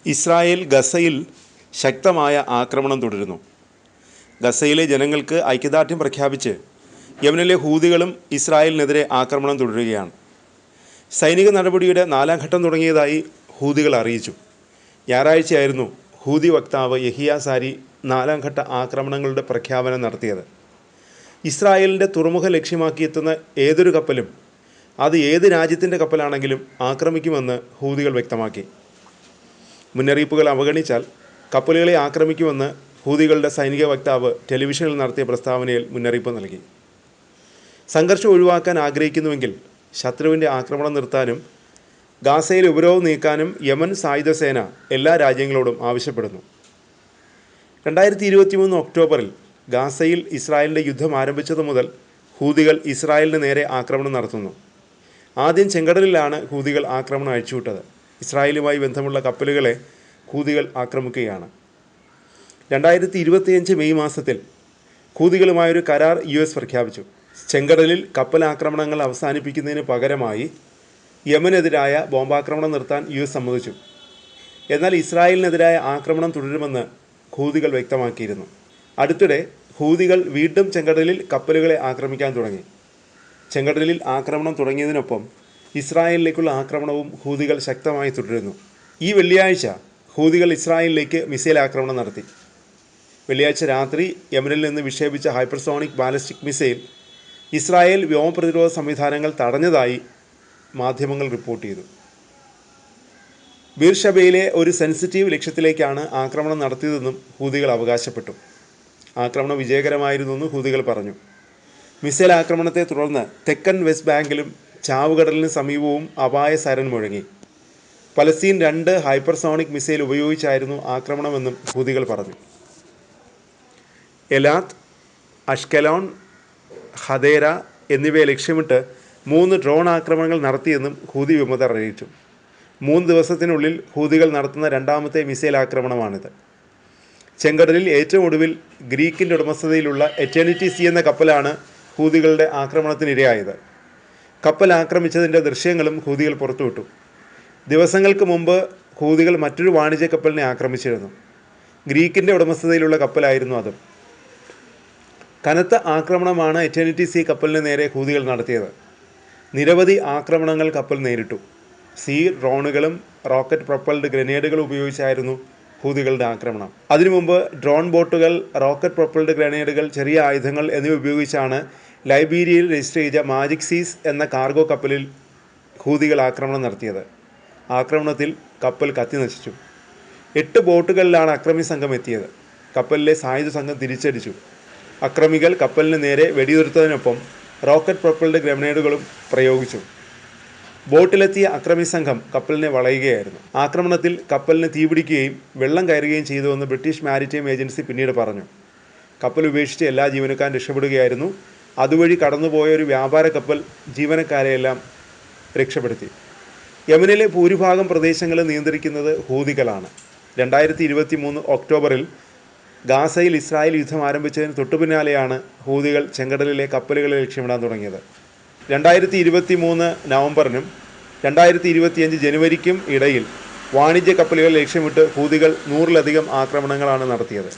Israel ഗസയിൽ ശക്തമായ ആക്രമണം തുടരുന്നു. ഗസയിലെ ജനങ്ങൾക്ക് ഐക്യദാർഢ്യം പ്രഖ്യാപിച്ച് യമനിലെ ഹൂതികളും ഇസ്രായേലിനെതിരെ ആക്രമണം തുടരുകയാണ്. സൈനിക നടപടിയുടെ 4ാം ഘട്ടം തുടങ്ങിയതായി ഹൂതികൾ അറിയിച്ചു. ഞായറാഴ്ചയായിരുന്നു ഹൂതി വക്താവ് യഹിയ സാരി 4ാം ഘട്ട ആക്രമണങ്ങളുടെ പ്രഖ്യാപനം നടത്തിയത്. ഇസ്രായേലിൻ്റെ തുറമുഖം ലക്ഷ്യമാക്കിയെത്തുന്ന ഏതൊരു കപ്പലും, അത് ഏത് രാജ്യത്തിൻ്റെ കപ്പലാണെങ്കിലും ആക്രമിക്കുമെന്ന് ഹൂതികൾ വ്യക്തമാക്കി. മുന്നറിയിപ്പുകൾ അവഗണിച്ചാൽ കപ്പലുകളെ ആക്രമിക്കുമെന്ന് ഹൂതികളുടെ സൈനിക വക്താവ് ടെലിവിഷനിൽ നടത്തിയ പ്രസ്താവനയിൽ മുന്നറിയിപ്പ് നൽകി. സംഘർഷം ഒഴിവാക്കാൻ ആഗ്രഹിക്കുന്നുവെങ്കിൽ ശത്രുവിൻ്റെ ആക്രമണം നിർത്താനും ഗാസയിൽ ഉപരോധം നീക്കാനും യമൻ സായുധ സേന എല്ലാ രാജ്യങ്ങളോടും ആവശ്യപ്പെടുന്നു. 2023 ഒക്ടോബറിൽ ഗാസയിൽ ഇസ്രായേലിൻ്റെ യുദ്ധം ആരംഭിച്ചതു മുതൽ ഹൂതികൾ ഇസ്രായേലിന് നേരെ ആക്രമണം നടത്തുന്നു. ആദ്യം ചെങ്കടലിലാണ് ഹൂതികൾ ആക്രമണം അഴിച്ചുവിട്ടത്. ഇസ്രായേലുമായി ബന്ധമുള്ള കപ്പലുകളെ ഹൂതികൾ ആക്രമിക്കുകയാണ്. 2025 മെയ് മാസത്തിൽ ഹൂതികളുമായൊരു കരാർ US പ്രഖ്യാപിച്ചു. ചെങ്കടലിൽ കപ്പൽ ആക്രമണങ്ങൾ അവസാനിപ്പിക്കുന്നതിന് പകരമായി യമനെതിരായ ബോംബാക്രമണം നിർത്താൻ US സമ്മതിച്ചു. എന്നാൽ ഇസ്രായേലിനെതിരായ ആക്രമണം തുടരുമെന്ന് ഹൂതികൾ വ്യക്തമാക്കിയിരുന്നു. അടുത്തിടെ ഹൂതികൾ വീണ്ടും ചെങ്കടലിൽ കപ്പലുകളെ ആക്രമിക്കാൻ തുടങ്ങി. ചെങ്കടലിൽ ആക്രമണം തുടങ്ങിയതിനൊപ്പം ഇസ്രായേലിലേക്കുള്ള ആക്രമണവും ഹൂതികൾ ശക്തമായി തുടരുന്നു. ഈ വെള്ളിയാഴ്ച ഹൂതികൾ ഇസ്രായേലിലേക്ക് മിസൈൽ ആക്രമണം നടത്തി. വെള്ളിയാഴ്ച രാത്രി യമനിൽ നിന്ന് വിക്ഷേപിച്ച ഹൈപ്പർസോണിക് ബാലിസ്റ്റിക് മിസൈൽ ഇസ്രായേൽ വ്യോമപ്രതിരോധ സംവിധാനങ്ങൾ തടഞ്ഞതായി മാധ്യമങ്ങൾ റിപ്പോർട്ട് ചെയ്തു. ബീർഷബയിലെ ഒരു സെൻസിറ്റീവ് ലക്ഷ്യത്തിലേക്കാണ് ആക്രമണം നടത്തിയതെന്നും ഹൂതികൾ അവകാശപ്പെട്ടു. ആക്രമണം വിജയകരമായിരുന്നെന്ന് ഹൂതികൾ പറഞ്ഞു. മിസൈൽ ആക്രമണത്തെ തുടർന്ന് തെക്കൻ വെസ്റ്റ് ബാങ്കിലും ചാവുകടലിന് സമീപവും അപായ സൈറൻ മുഴങ്ങി. പലസ്തീൻ 2 ഹൈപ്പർസോണിക് മിസൈൽ ഉപയോഗിച്ചായിരുന്നു ആക്രമണമെന്നും ഹൂതികൾ പറഞ്ഞു. എലാത്ത്, അഷ്കലോൺ, ഹദേര എന്നിവയെ ലക്ഷ്യമിട്ട് 3 ഡ്രോൺ ആക്രമണങ്ങൾ നടത്തിയെന്നും ഹൂതി വിമതർ അറിയിച്ചു. 3 ദിവസത്തിനുള്ളിൽ ഹൂതികൾ നടത്തുന്ന 2ാമത്തെ മിസൈൽ ആക്രമണമാണിത്. ചെങ്കടലിൽ ഏറ്റവും ഒടുവിൽ ഗ്രീക്കിൻ്റെ ഉടമസ്ഥതയിലുള്ള എറ്റേണിറ്റി സി എന്ന കപ്പലാണ് ഹൂതികളുടെ ആക്രമണത്തിനിരയായത്. കപ്പൽ ആക്രമിച്ചതിൻ്റെ ദൃശ്യങ്ങളും ഹൂതികൾ പുറത്തുവിട്ടു. ദിവസങ്ങൾക്ക് മുമ്പ് ഹൂതികൾ മറ്റൊരു വാണിജ്യ കപ്പലിനെ ആക്രമിച്ചിരുന്നു. ഗ്രീക്കിൻ്റെ ഉടമസ്ഥതയിലുള്ള കപ്പലായിരുന്നു അതും. കനത്ത ആക്രമണമാണ് എറ്റേണിറ്റി സി കപ്പലിന് നേരെ ഹൂതികൾ നടത്തിയത്. നിരവധി ആക്രമണങ്ങൾ കപ്പൽ നേരിട്ടു. സീ ഡ്രോണുകളും റോക്കറ്റ് പ്രൊപ്പൽഡ് ഗ്രനേഡുകൾ ഉപയോഗിച്ചായിരുന്നു ഹൂതികളുടെ ആക്രമണം. അതിനു മുമ്പ് ഡ്രോൺ ബോട്ടുകൾ, റോക്കറ്റ് പ്രൊപ്പൽഡ് ഗ്രനേഡുകൾ, ചെറിയ ആയുധങ്ങൾ എന്നിവ ഉപയോഗിച്ചാണ് ലൈബീരിയയിൽ രജിസ്റ്റർ ചെയ്ത മാജിക് സീസ് എന്ന കാർഗോ കപ്പലിൽ ഹൂതികൾ ആക്രമണം നടത്തിയത്. ആക്രമണത്തിൽ കപ്പൽ കത്തിനശിച്ചു. 8 ബോട്ടുകളിലാണ് അക്രമി സംഘം എത്തിയത്. കപ്പലിലെ സായുധ സംഘം തിരിച്ചടിച്ചു. അക്രമികൾ കപ്പലിന് നേരെ വെടിയുതിർത്തതിനൊപ്പം റോക്കറ്റ് പ്രൊപ്പൽഡ് ഗ്രനേഡുകളും പ്രയോഗിച്ചു. ബോട്ടിലെത്തിയ അക്രമി സംഘം കപ്പലിനെ വളയുകയായിരുന്നു. ആക്രമണത്തിൽ കപ്പലിന് തീപിടിക്കുകയും വെള്ളം കയറുകയും ചെയ്തുവെന്ന് ബ്രിട്ടീഷ് മാരിടൈം ഏജൻസി പിന്നീട് പറഞ്ഞു. കപ്പൽ ഉപേക്ഷിച്ച് എല്ലാ ജീവനക്കാരും രക്ഷപ്പെടുകയായിരുന്നു. അതുവഴി കടന്നുപോയ ഒരു വ്യാപാര കപ്പൽ ജീവനക്കാരെയെല്ലാം രക്ഷപ്പെടുത്തി. യമനിലെ ഭൂരിഭാഗം പ്രദേശങ്ങളും നിയന്ത്രിക്കുന്നത് ഹൂതികളാണ്. 2023 ഒക്ടോബറിൽ ഗാസയിൽ ഇസ്രായേൽ യുദ്ധം ആരംഭിച്ചതിന് തൊട്ടുപിന്നാലെയാണ് ഹൂതികൾ ചെങ്കടലിലെ കപ്പലുകളെ ലക്ഷ്യമിടാൻ തുടങ്ങിയത്. 2023 നവംബറിനും 2025 ജനുവരിക്കും ഇടയിൽ വാണിജ്യ കപ്പലുകൾ ലക്ഷ്യമിട്ട് ഹൂതികൾ 100-ലധികം ആക്രമണങ്ങളാണ് നടത്തിയത്.